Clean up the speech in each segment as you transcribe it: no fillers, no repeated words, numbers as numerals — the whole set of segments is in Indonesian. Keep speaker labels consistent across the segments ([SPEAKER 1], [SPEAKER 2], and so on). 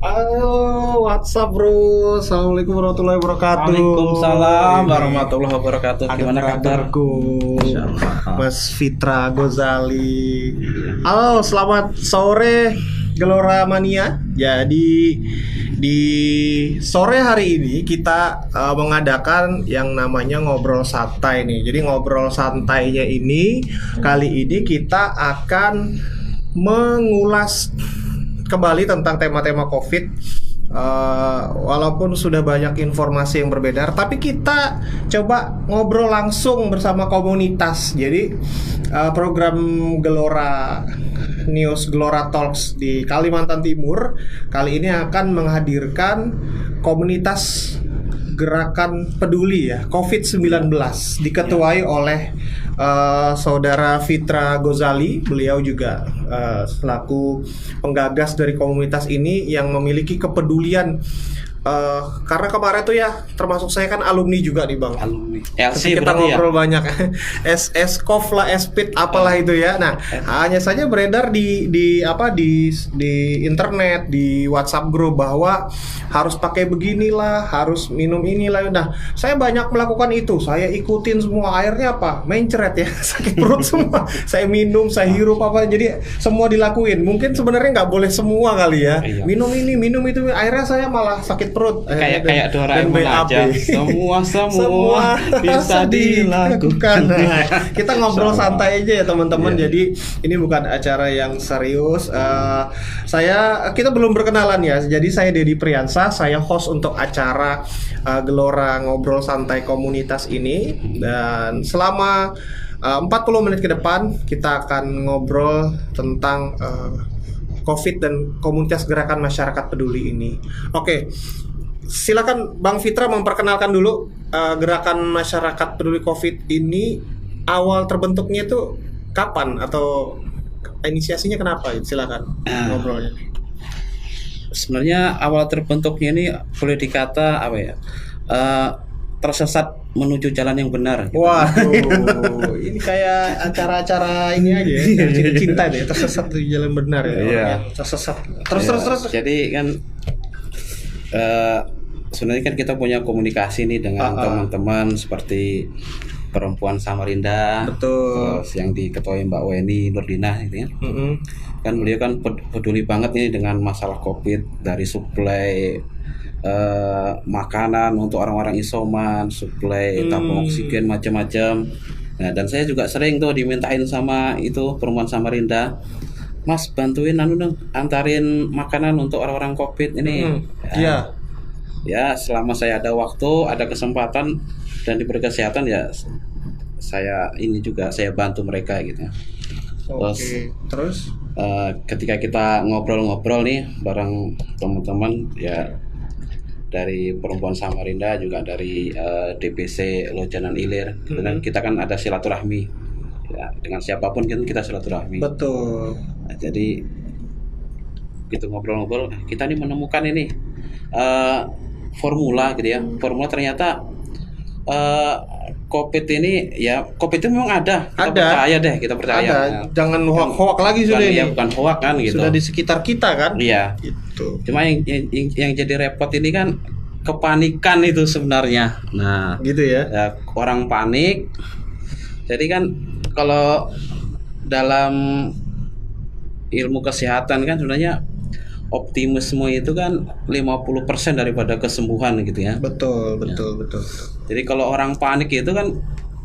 [SPEAKER 1] Halo, WhatsApp bro. Assalamualaikum warahmatullahi wabarakatuh.
[SPEAKER 2] Waalaikumsalam
[SPEAKER 1] Ini
[SPEAKER 2] warahmatullahi wabarakatuh.
[SPEAKER 1] ada
[SPEAKER 2] Gimana kabar?
[SPEAKER 1] brotherku,
[SPEAKER 2] Insyaallah.
[SPEAKER 1] Mas Fitra Gozali. Halo, selamat sore Gelora Mania. Jadi di sore hari ini kita mengadakan yang namanya ngobrol santai nih. Jadi ngobrol santainya ini kali ini kita akan mengulas kembali tentang tema-tema COVID. Walaupun sudah banyak informasi yang berbeda, tapi kita coba ngobrol langsung bersama komunitas. Jadi program Gelora News, Gelora Talks di Kalimantan Timur kali ini akan menghadirkan komunitas gerakan peduli ya COVID-19 diketuai oleh saudara Fitra Gozali. Beliau juga selaku penggagas dari komunitas ini yang memiliki kepedulian, karena kemarin tuh ya termasuk saya kan alumni juga nih Bang.
[SPEAKER 2] Alumni.
[SPEAKER 1] Terus
[SPEAKER 2] LC
[SPEAKER 1] kita
[SPEAKER 2] berarti ya.
[SPEAKER 1] ngobrol banyak SKOF lah, SPIT apalah itu ya. Nah, hanya saja beredar di internet, di WhatsApp grup bahwa harus pakai beginilah, harus minum inilah. Nah, saya banyak melakukan itu. Saya ikutin semua. Akhirnya apa? Mencret ya, sakit perut semua. Saya minum, saya hirup apa. Jadi semua dilakuin. Mungkin sebenarnya nggak boleh semua kali ya.
[SPEAKER 2] Iya.
[SPEAKER 1] Minum ini, minum itu. Akhirnya saya malah sakit perut.
[SPEAKER 2] Kayak
[SPEAKER 1] Dan
[SPEAKER 2] Doraemon
[SPEAKER 1] BAB.
[SPEAKER 2] aja. Semua bisa dilakukan.
[SPEAKER 1] Nah, kita ngobrol
[SPEAKER 2] Sama.
[SPEAKER 1] santai aja ya teman-teman.
[SPEAKER 2] Iya.
[SPEAKER 1] Jadi ini bukan acara yang serius. Kita belum berkenalan ya. Jadi saya Dedi Priyansa, saya host untuk acara Gelora Ngobrol Santai Komunitas ini. Dan selama 40 menit ke depan kita akan ngobrol tentang COVID dan komunitas gerakan masyarakat peduli ini. Oke, silakan Bang Fitra memperkenalkan dulu gerakan masyarakat peduli COVID ini. Awal terbentuknya itu kapan atau inisiasinya kenapa? Silakan ngobrolnya.
[SPEAKER 2] Sebenarnya awal terbentuknya ini boleh dikata apa ya? Tersesat menuju jalan yang benar. Gitu.
[SPEAKER 1] Waduh, ini kayak acara-acara ini aja ya, cinta deh, tersesat di jalan benar ya.
[SPEAKER 2] Iya.
[SPEAKER 1] Orang yang tersesat. Terus.
[SPEAKER 2] Jadi kan sebenarnya kan kita punya komunikasi nih dengan teman-teman seperti Perempuan Samarinda,
[SPEAKER 1] Betul.
[SPEAKER 2] terus yang diketuai Mbak Weni Nurdinah gitu ya.
[SPEAKER 1] Mm-mm.
[SPEAKER 2] Kan beliau kan peduli banget nih dengan masalah COVID, dari suplai makanan untuk orang-orang isoman, suplai tabung oksigen macam-macam. Nah, dan saya juga sering tuh dimintain sama itu Perempuan Samarinda, Mas bantuin dong, antarin makanan untuk orang-orang COVID ini.
[SPEAKER 1] Iya.
[SPEAKER 2] Ya, selama saya ada waktu, ada kesempatan dan diberi kesehatan ya saya bantu mereka gitu.
[SPEAKER 1] Terus?
[SPEAKER 2] Ketika kita ngobrol-ngobrol nih bareng teman-teman ya, dari Perempuan Samarinda juga dari DPC Lojanan Ilir, kita kan ada silaturahmi ya, dengan siapapun kan kita silaturahmi.
[SPEAKER 1] Betul.
[SPEAKER 2] Nah, jadi gitu ngobrol-ngobrol kita nih menemukan ini formula gitu ya. Formula ternyata COVID ini ya, COVID itu memang ada. Kita percaya.
[SPEAKER 1] Ada.
[SPEAKER 2] Nah,
[SPEAKER 1] Jangan hoak-hoak lagi sudah ini.
[SPEAKER 2] bukan hoak kan gitu.
[SPEAKER 1] Sudah di sekitar kita kan?
[SPEAKER 2] Iya.
[SPEAKER 1] Gitu.
[SPEAKER 2] Cuma yang jadi repot ini kan kepanikan itu sebenarnya. Nah,
[SPEAKER 1] Gitu ya.
[SPEAKER 2] ya, orang panik. Jadi kan kalau dalam ilmu kesehatan kan sebenarnya optimisme itu kan 50% daripada kesembuhan gitu ya.
[SPEAKER 1] Betul.
[SPEAKER 2] Jadi kalau orang panik itu kan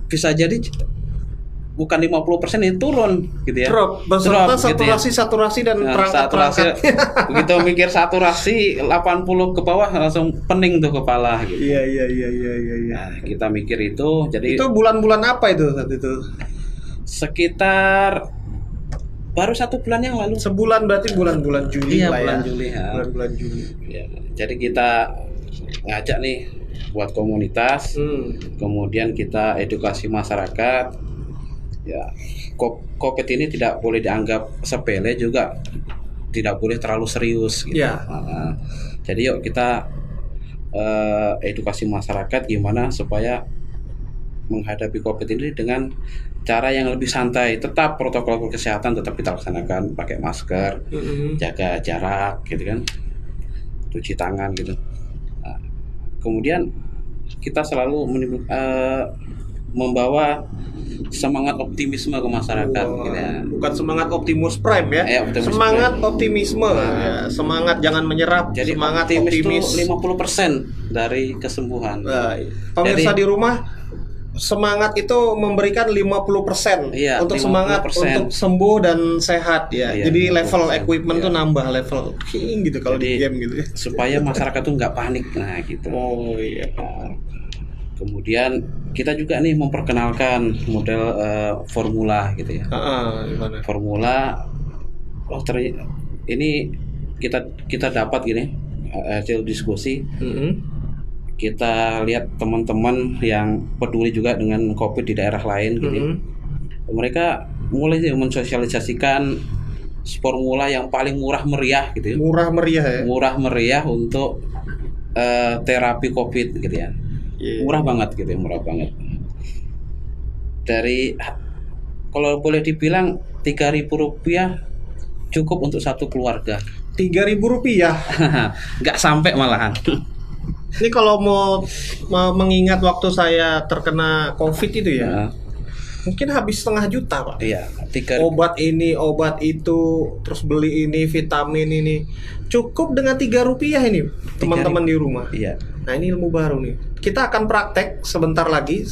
[SPEAKER 2] bisa jadi bukan 50% itu turun gitu ya.
[SPEAKER 1] Drop beserta
[SPEAKER 2] Drop, gitu ya.
[SPEAKER 1] saturasi dan
[SPEAKER 2] Nah,
[SPEAKER 1] perangkat-perangkat.
[SPEAKER 2] begitu mikir saturasi 80 ke bawah langsung pening tuh kepala gitu.
[SPEAKER 1] Iya.
[SPEAKER 2] Nah, kita mikir itu jadi
[SPEAKER 1] Itu bulan-bulan apa itu saat itu?
[SPEAKER 2] sekitar baru 1 bulan yang lalu.
[SPEAKER 1] Sebulan berarti bulan-bulan Juli
[SPEAKER 2] Iya,
[SPEAKER 1] lah
[SPEAKER 2] bulan
[SPEAKER 1] ya.
[SPEAKER 2] Juli ya.
[SPEAKER 1] Bulan Juli.
[SPEAKER 2] Ya, jadi kita ngajak nih buat komunitas, kemudian kita edukasi masyarakat. Ya, COVID ini tidak boleh dianggap sepele, juga tidak boleh terlalu serius gitu.
[SPEAKER 1] Ya.
[SPEAKER 2] Nah, jadi yuk kita edukasi masyarakat gimana supaya menghadapi COVID ini dengan cara yang lebih santai. Tetap protokol kesehatan tetap kita laksanakan, pakai masker, jaga jarak gitu kan. cuci tangan gitu. Nah, kemudian kita selalu membawa semangat optimisme ke masyarakat gitu ya.
[SPEAKER 1] Bukan semangat Optimus Prime ya.
[SPEAKER 2] Optimus
[SPEAKER 1] semangat
[SPEAKER 2] Prime.
[SPEAKER 1] optimisme. Ya, semangat jangan menyerah.
[SPEAKER 2] Jadi
[SPEAKER 1] semangat
[SPEAKER 2] optimis
[SPEAKER 1] optimis.
[SPEAKER 2] itu 50% dari kesembuhan.
[SPEAKER 1] Pemirsa
[SPEAKER 2] Jadi,
[SPEAKER 1] di rumah, semangat itu memberikan 50%
[SPEAKER 2] Iya,
[SPEAKER 1] untuk semangat
[SPEAKER 2] 50%.
[SPEAKER 1] untuk sembuh dan sehat ya.
[SPEAKER 2] Iya,
[SPEAKER 1] Jadi level
[SPEAKER 2] 50%.
[SPEAKER 1] equipment tuh
[SPEAKER 2] Iya.
[SPEAKER 1] nambah level king gitu kalau di
[SPEAKER 2] Jadi,
[SPEAKER 1] game gitu.
[SPEAKER 2] supaya masyarakat tuh nggak panik, nah gitu.
[SPEAKER 1] Oh iya.
[SPEAKER 2] Nah, kemudian kita juga nih memperkenalkan model formula gitu ya.
[SPEAKER 1] Gimana?
[SPEAKER 2] Formula, ini kita dapat gini hasil diskusi. Kita lihat teman-teman yang peduli juga dengan COVID di daerah lain gitu. Mereka mulai mensosialisasikan formula yang paling murah meriah gitu ya.
[SPEAKER 1] Murah meriah ya.
[SPEAKER 2] Murah meriah untuk terapi COVID gitu ya. Murah banget gitu ya, murah banget. Dari kalau boleh dibilang Rp3.000 cukup untuk satu keluarga.
[SPEAKER 1] Rp3.000.
[SPEAKER 2] Nggak sampai malahan.
[SPEAKER 1] Ini kalau mau mengingat waktu saya terkena COVID itu ya,
[SPEAKER 2] Nah,
[SPEAKER 1] mungkin habis setengah juta Pak.
[SPEAKER 2] iya,
[SPEAKER 1] Obat ini, obat itu, terus beli ini, vitamin ini, cukup dengan Rp3 ini teman-teman di rumah.
[SPEAKER 2] Iya.
[SPEAKER 1] Nah ini ilmu baru nih. Kita akan praktek sebentar lagi.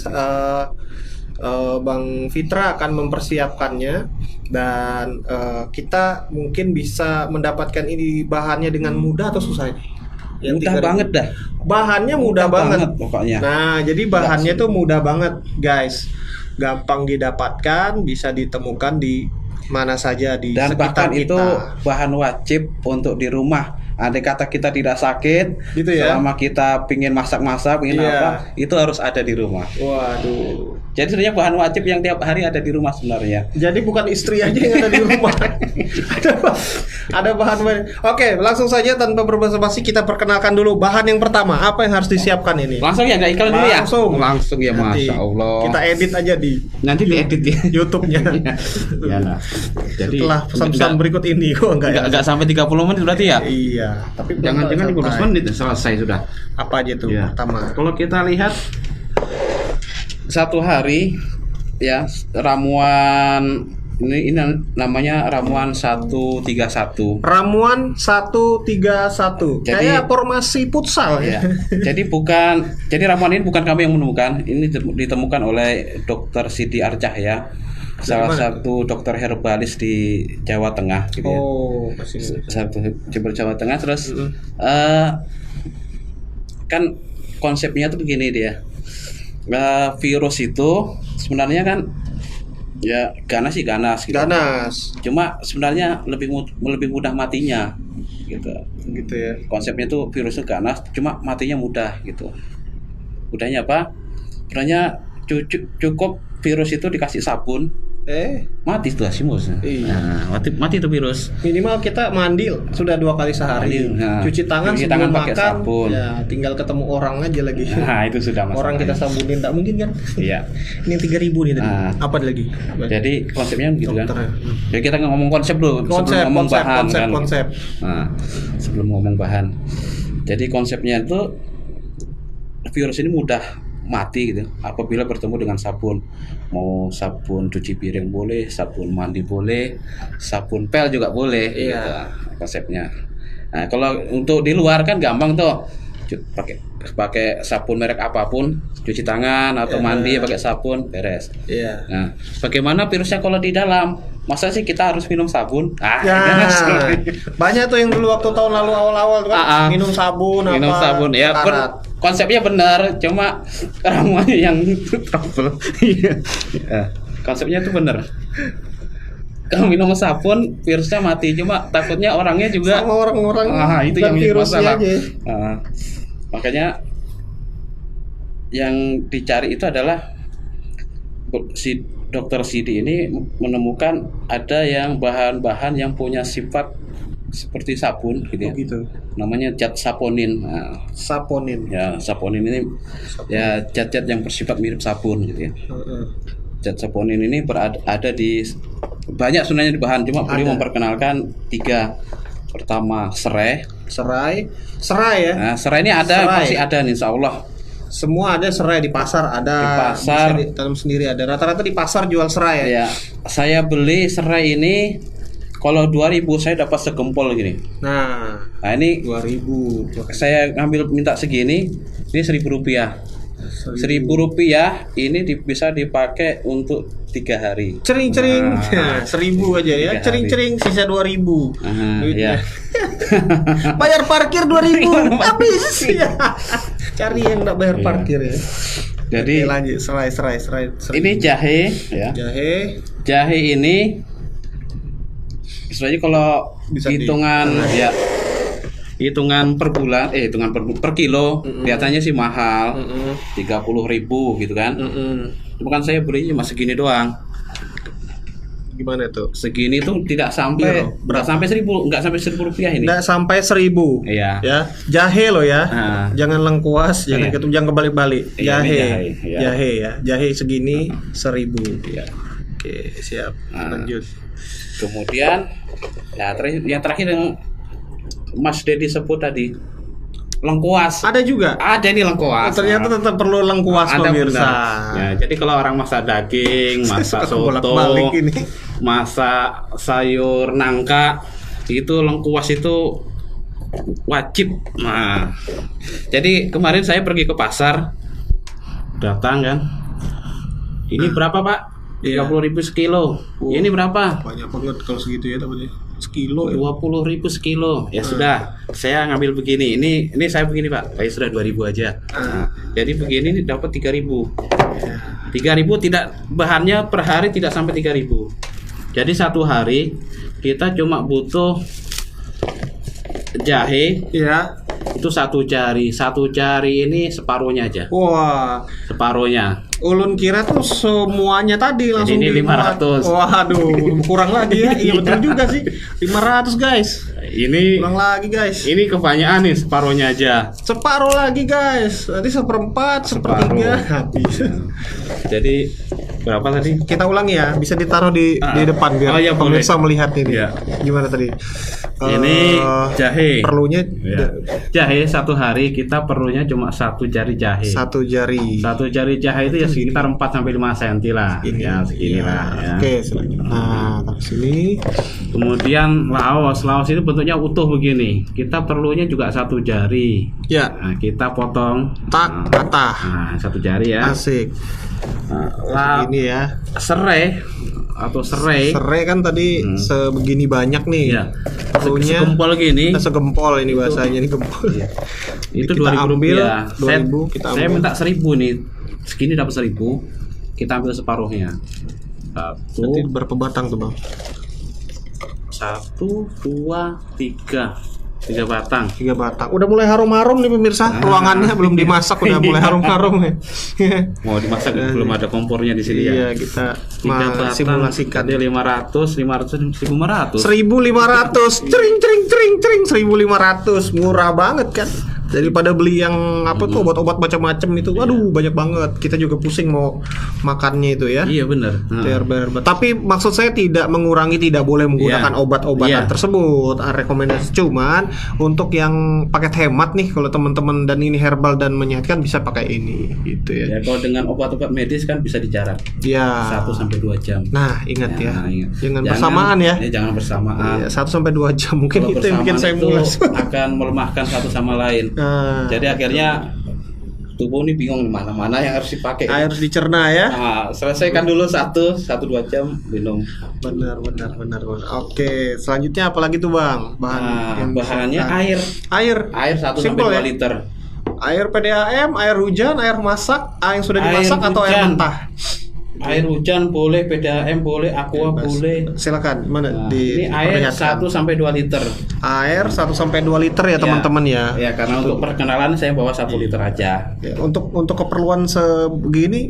[SPEAKER 1] Bang Fitra akan mempersiapkannya dan kita mungkin bisa mendapatkan ini bahannya dengan mudah atau susah ini?
[SPEAKER 2] Mudah banget dah.
[SPEAKER 1] Bahannya mudah banget
[SPEAKER 2] pokoknya.
[SPEAKER 1] Nah, jadi bahannya tuh mudah banget, guys. Gampang didapatkan, bisa ditemukan di mana saja di
[SPEAKER 2] Dan
[SPEAKER 1] sekitar
[SPEAKER 2] bahkan itu
[SPEAKER 1] kita.
[SPEAKER 2] bahan wajib untuk di rumah. Andai kata kita tidak sakit,
[SPEAKER 1] Gitu ya?
[SPEAKER 2] selama kita pingin masak-masak, pingin
[SPEAKER 1] Iya.
[SPEAKER 2] apa, itu harus ada di rumah.
[SPEAKER 1] Waduh.
[SPEAKER 2] Jadi sebenarnya bahan wajib yang tiap hari ada di rumah sebenarnya.
[SPEAKER 1] Jadi bukan istri aja yang ada di rumah. ada bahan. Oke, langsung saja tanpa berbasa-basi kita perkenalkan dulu bahan yang pertama. Apa yang harus disiapkan ini?
[SPEAKER 2] Langsung ya, nggak iklan dulu ya?
[SPEAKER 1] Langsung
[SPEAKER 2] ya,
[SPEAKER 1] Nanti
[SPEAKER 2] Masya Allah.
[SPEAKER 1] Kita edit aja di
[SPEAKER 2] Nanti diedit ya.
[SPEAKER 1] YouTube-nya.
[SPEAKER 2] Ya, nah. Jadi
[SPEAKER 1] Setelah pesan-pesan berikut ini, enggak ya?
[SPEAKER 2] nggak sampai 30 menit berarti ya?
[SPEAKER 1] Iya, tapi
[SPEAKER 2] Jangan-jangan 15
[SPEAKER 1] santai.
[SPEAKER 2] menit selesai sudah.
[SPEAKER 1] Apa aja tuh
[SPEAKER 2] Ya.
[SPEAKER 1] pertama?
[SPEAKER 2] Kalau kita lihat satu hari ya ramuan ini namanya ramuan 131.
[SPEAKER 1] Ramuan 131.
[SPEAKER 2] Jadi-
[SPEAKER 1] Kayak formasi futsal
[SPEAKER 2] Ya.
[SPEAKER 1] ya.
[SPEAKER 2] Jadi ramuan ini bukan kami yang menemukan. Ini ditemukan oleh Dr. Siti Arcah ya. Salah
[SPEAKER 1] mana?
[SPEAKER 2] satu dokter herbalis di Jawa Tengah gitu ya.
[SPEAKER 1] Oh, masih.
[SPEAKER 2] Satu Jember Jawa Tengah terus kan konsepnya tuh begini dia. Virus itu sebenarnya kan ya ganas gitu.
[SPEAKER 1] Ganas
[SPEAKER 2] Cuma sebenarnya lebih mudah matinya gitu.
[SPEAKER 1] gitu ya.
[SPEAKER 2] Konsepnya tuh virusnya ganas, cuma matinya mudah gitu. Mudahnya apa? Sebenarnya cukup virus itu dikasih sabun, mati tuh Asimus.
[SPEAKER 1] Iya.
[SPEAKER 2] Nah, mati tuh virus.
[SPEAKER 1] Minimal kita mandi sudah 2 kali sehari.
[SPEAKER 2] Nah,
[SPEAKER 1] Cuci tangan
[SPEAKER 2] cuci
[SPEAKER 1] sebelum
[SPEAKER 2] tangan pakai
[SPEAKER 1] makan.
[SPEAKER 2] sabun.
[SPEAKER 1] Ya, tinggal ketemu orang aja lagi.
[SPEAKER 2] Nah, itu sudah masalah.
[SPEAKER 1] Orang kita sabunin tak mungkin kan?
[SPEAKER 2] Iya.
[SPEAKER 1] Ini 3.000 nih tadi.
[SPEAKER 2] Nah.
[SPEAKER 1] Apa lagi?
[SPEAKER 2] Jadi konsepnya gitu kan.
[SPEAKER 1] Dokternya.
[SPEAKER 2] Jadi kita ngomong konsep dulu
[SPEAKER 1] Konsep,
[SPEAKER 2] sebelum ngomong
[SPEAKER 1] konsep,
[SPEAKER 2] bahan
[SPEAKER 1] konsep,
[SPEAKER 2] kan.
[SPEAKER 1] konsep.
[SPEAKER 2] Nah, sebelum ngomong bahan. Jadi konsepnya itu virus ini mudah mati gitu apabila bertemu dengan sabun. Mau sabun cuci piring boleh, sabun mandi boleh, sabun pel juga boleh.
[SPEAKER 1] Iya.
[SPEAKER 2] Gitu, konsepnya. Nah, kalau untuk di luar kan gampang tuh. Pakai sabun merek apapun, cuci tangan atau
[SPEAKER 1] Iya.
[SPEAKER 2] mandi pakai sabun, beres.
[SPEAKER 1] Iya.
[SPEAKER 2] Nah, bagaimana virusnya kalau di dalam? Masa sih kita harus minum sabun?
[SPEAKER 1] Ya, banyak tuh yang dulu waktu tahun lalu awal-awal tuh kan minum sabun
[SPEAKER 2] minum
[SPEAKER 1] apa
[SPEAKER 2] sabun ya
[SPEAKER 1] karat.
[SPEAKER 2] konsepnya benar, cuma ramuannya yang trouble. Iya. Konsepnya itu benar. Kalau minum sabun virusnya mati, cuma takutnya orangnya juga
[SPEAKER 1] sama orang-orang
[SPEAKER 2] itu
[SPEAKER 1] dan
[SPEAKER 2] yang jadi
[SPEAKER 1] virusnya
[SPEAKER 2] masalah.
[SPEAKER 1] aja.
[SPEAKER 2] Makanya yang dicari itu adalah si Dokter Sidi ini menemukan ada yang bahan-bahan yang punya sifat seperti sabun gitu ya.
[SPEAKER 1] Gitu.
[SPEAKER 2] Namanya zat saponin. Nah,
[SPEAKER 1] Saponin.
[SPEAKER 2] ya saponin ini ya zat-zat yang bersifat mirip sabun gitu ya. Zat saponin ini ada di banyak sebenarnya di bahan, cuma beliau memperkenalkan 3. Pertama serai.
[SPEAKER 1] Serai ya.
[SPEAKER 2] Nah, serai ini ada,
[SPEAKER 1] Serai.
[SPEAKER 2] masih ada nih, insya Allah.
[SPEAKER 1] Semua ada serai di pasar ada.
[SPEAKER 2] Di pasar.
[SPEAKER 1] Bisa ditanam sendiri ada. Rata-rata di pasar jual serai ya.
[SPEAKER 2] Ya, saya beli serai ini kalau 2.000 saya dapat segempol gini.
[SPEAKER 1] Nah,
[SPEAKER 2] Nah ini
[SPEAKER 1] 2000.
[SPEAKER 2] saya ngambil minta segini, ini Rp1.000. Rp1.000 ini bisa dipakai untuk 3 hari.
[SPEAKER 1] Cering-cering.
[SPEAKER 2] Nah,
[SPEAKER 1] 1000 aja ya.
[SPEAKER 2] 3 hari.
[SPEAKER 1] Cering-cering sisa 2000.
[SPEAKER 2] Ya.
[SPEAKER 1] Bayar parkir 2000 habis ya. Cari yang enggak bayar parkir ya.
[SPEAKER 2] Jadi
[SPEAKER 1] Oke, lanjut serai.
[SPEAKER 2] ini jahe ya.
[SPEAKER 1] Jahe
[SPEAKER 2] Jahe ini istilahnya kalau
[SPEAKER 1] Bisa
[SPEAKER 2] hitungan ya hitungan per bulan hitungan per kilo kelihatannya sih mahal 30.000 gitu kan. Cuma kan saya beli cuma segini doang.
[SPEAKER 1] Gimana tuh?
[SPEAKER 2] Segini tuh tidak sampai
[SPEAKER 1] Iya,
[SPEAKER 2] nggak sampai 1.000 nggak sampai Rp1.000 ini.
[SPEAKER 1] Enggak sampai 1000.
[SPEAKER 2] Iya.
[SPEAKER 1] Ya, jahe loh ya.
[SPEAKER 2] Nah.
[SPEAKER 1] Jangan lengkuas, jangan
[SPEAKER 2] Iya.
[SPEAKER 1] jangan kebalik-balik.
[SPEAKER 2] Iya, ini
[SPEAKER 1] Jahe.
[SPEAKER 2] jahe, iya.
[SPEAKER 1] Jahe ya. Jahe segini 1000.
[SPEAKER 2] Iya.
[SPEAKER 1] Oke, siap.
[SPEAKER 2] Nah.
[SPEAKER 1] Lanjut.
[SPEAKER 2] Kemudian ya yang terakhir yang Mas Dedi sebut tadi lengkuas.
[SPEAKER 1] Ada juga.
[SPEAKER 2] Ada nih lengkuas.
[SPEAKER 1] Ternyata tetap perlu lengkuas
[SPEAKER 2] Ada
[SPEAKER 1] pemirsa.
[SPEAKER 2] benar. Ya, jadi kalau orang masak daging, masak soto,
[SPEAKER 1] Bolak-balik ini.
[SPEAKER 2] masak sayur nangka, itu lengkuas itu wajib. Nah, jadi kemarin saya pergi ke pasar, datang kan. Ini berapa Pak?
[SPEAKER 1] Iya.
[SPEAKER 2] 30.000 sekilo. Ini berapa?
[SPEAKER 1] Banyak banget kalau segitu ya dapatnya. Sekilo ya.
[SPEAKER 2] 20.000 sekilo. Ya sudah, saya ngambil begini. Ini saya begini Pak. Ya sudah 2.000 aja. Nah, jadi begini nih dapat 3.000. 3.000 tidak bahannya per hari tidak sampai 3.000. Jadi satu hari kita cuma butuh jahe
[SPEAKER 1] Iya.
[SPEAKER 2] itu 1 jari ini separuhnya aja.
[SPEAKER 1] Wah,
[SPEAKER 2] Separuhnya.
[SPEAKER 1] ulun kira tuh semuanya tadi langsung
[SPEAKER 2] ini
[SPEAKER 1] dibuat.
[SPEAKER 2] 500.
[SPEAKER 1] Waduh, kurang lagi ya. Iya betul juga sih. 500 guys.
[SPEAKER 2] Ini
[SPEAKER 1] Kurang lagi guys.
[SPEAKER 2] ini kebanyakan nih separuhnya aja.
[SPEAKER 1] Separuh lagi guys. Nanti seperempat, sepertiga habis.
[SPEAKER 2] Jadi berapa tadi?
[SPEAKER 1] Kita ulangi ya. Bisa ditaruh di depan biar
[SPEAKER 2] Oh, iya,
[SPEAKER 1] pemirsa
[SPEAKER 2] boleh.
[SPEAKER 1] melihat ini.
[SPEAKER 2] Iya.
[SPEAKER 1] Gimana tadi?
[SPEAKER 2] Ini jahe.
[SPEAKER 1] Perlunya
[SPEAKER 2] Ya. Jahe satu hari kita perlunya cuma 1 jari jahe.
[SPEAKER 1] 1 jari.
[SPEAKER 2] 1 jari jahe itu ya sekitar 4 sampai 5 cm lah.
[SPEAKER 1] Ini.
[SPEAKER 2] Ya segini lah ya.
[SPEAKER 1] Oke, selanjutnya. Nah, taruh sini.
[SPEAKER 2] Kemudian laos itu bentuknya utuh begini. Kita perlunya juga 1 jari.
[SPEAKER 1] Ya,
[SPEAKER 2] Nah, kita potong.
[SPEAKER 1] tak patah.
[SPEAKER 2] Nah, 1 jari ya.
[SPEAKER 1] Asik.
[SPEAKER 2] Nah,
[SPEAKER 1] Ini ya.
[SPEAKER 2] serai atau serai.
[SPEAKER 1] Serai kan tadi sebegini banyak nih.
[SPEAKER 2] Ya.
[SPEAKER 1] Perlunya
[SPEAKER 2] Segempol gini.
[SPEAKER 1] segempol ini bahasanya ini gempol.
[SPEAKER 2] Itu
[SPEAKER 1] Kita
[SPEAKER 2] 2.000
[SPEAKER 1] ambil,
[SPEAKER 2] rupiah.
[SPEAKER 1] 2.000 kita
[SPEAKER 2] Saya
[SPEAKER 1] ambil.
[SPEAKER 2] minta 1.000 nih. Segini dapat 1.000. Kita ambil separuhnya.
[SPEAKER 1] Nanti berapa batang tuh, Bang?
[SPEAKER 2] 1, 2, 3. 3 batang.
[SPEAKER 1] 3 batang. Udah mulai harum-harum nih pemirsa. Ruangannya belum dimasak udah mulai harum-harum ya.
[SPEAKER 2] Mau dimasak belum ada kompornya di sini
[SPEAKER 1] Iya,
[SPEAKER 2] ya.
[SPEAKER 1] kita
[SPEAKER 2] 3 batang.
[SPEAKER 1] simulasikan.
[SPEAKER 2] Tadi 500, 1.500.
[SPEAKER 1] 1.500. Cering 1.500. Murah banget kan? Daripada beli yang apa tuh obat-obat macam-macam itu. Waduh, banyak banget. Kita juga pusing mau makannya itu ya.
[SPEAKER 2] Iya benar.
[SPEAKER 1] Bayar. Tapi maksud saya tidak mengurangi, tidak boleh menggunakan
[SPEAKER 2] Iya.
[SPEAKER 1] obat-obatan
[SPEAKER 2] Iya.
[SPEAKER 1] tersebut. Rekomendasi cuman untuk yang paket hemat nih, kalau teman-teman dan ini herbal dan menyehatkan bisa pakai ini gitu ya.
[SPEAKER 2] Ya kalau dengan obat-obat medis kan bisa dijarak
[SPEAKER 1] Ya.
[SPEAKER 2] 1 sampai 2 jam.
[SPEAKER 1] Nah, ingat ya.
[SPEAKER 2] Nah, ingat.
[SPEAKER 1] Jangan bersamaan ya.
[SPEAKER 2] Jangan bersamaan.
[SPEAKER 1] Iya, 1 sampai 2 jam mungkin
[SPEAKER 2] Kalau
[SPEAKER 1] itu yang bikin saya
[SPEAKER 2] bersamaan
[SPEAKER 1] mules.
[SPEAKER 2] itu akan melemahkan satu sama lain.
[SPEAKER 1] Nah,
[SPEAKER 2] Jadi akhirnya tubuh ini bingung di mana-mana yang harus dipakai.
[SPEAKER 1] harus dicerna ya.
[SPEAKER 2] Nah, selesaikan dulu 1-2 jam minum.
[SPEAKER 1] Benar. Oke, selanjutnya apa lagi tuh, Bang? Yang
[SPEAKER 2] Bahannya
[SPEAKER 1] bisa-
[SPEAKER 2] air.
[SPEAKER 1] Air.
[SPEAKER 2] Air 1
[SPEAKER 1] Simple
[SPEAKER 2] sampai 2
[SPEAKER 1] ya?
[SPEAKER 2] liter.
[SPEAKER 1] Air PDAM, air hujan, air masak, yang sudah
[SPEAKER 2] Air
[SPEAKER 1] dimasak atau air
[SPEAKER 2] hujan.
[SPEAKER 1] mentah?
[SPEAKER 2] Air hujan boleh, PDAM boleh, aqua
[SPEAKER 1] Bebas.
[SPEAKER 2] boleh.
[SPEAKER 1] Silakan, mana
[SPEAKER 2] Nah, ini air 1 sampai 2 liter.
[SPEAKER 1] Air 1 sampai 2 liter ya, teman-teman ya.
[SPEAKER 2] Ya, karena untuk perkenalan saya bawa 1 liter aja.
[SPEAKER 1] Ya, untuk keperluan sebegini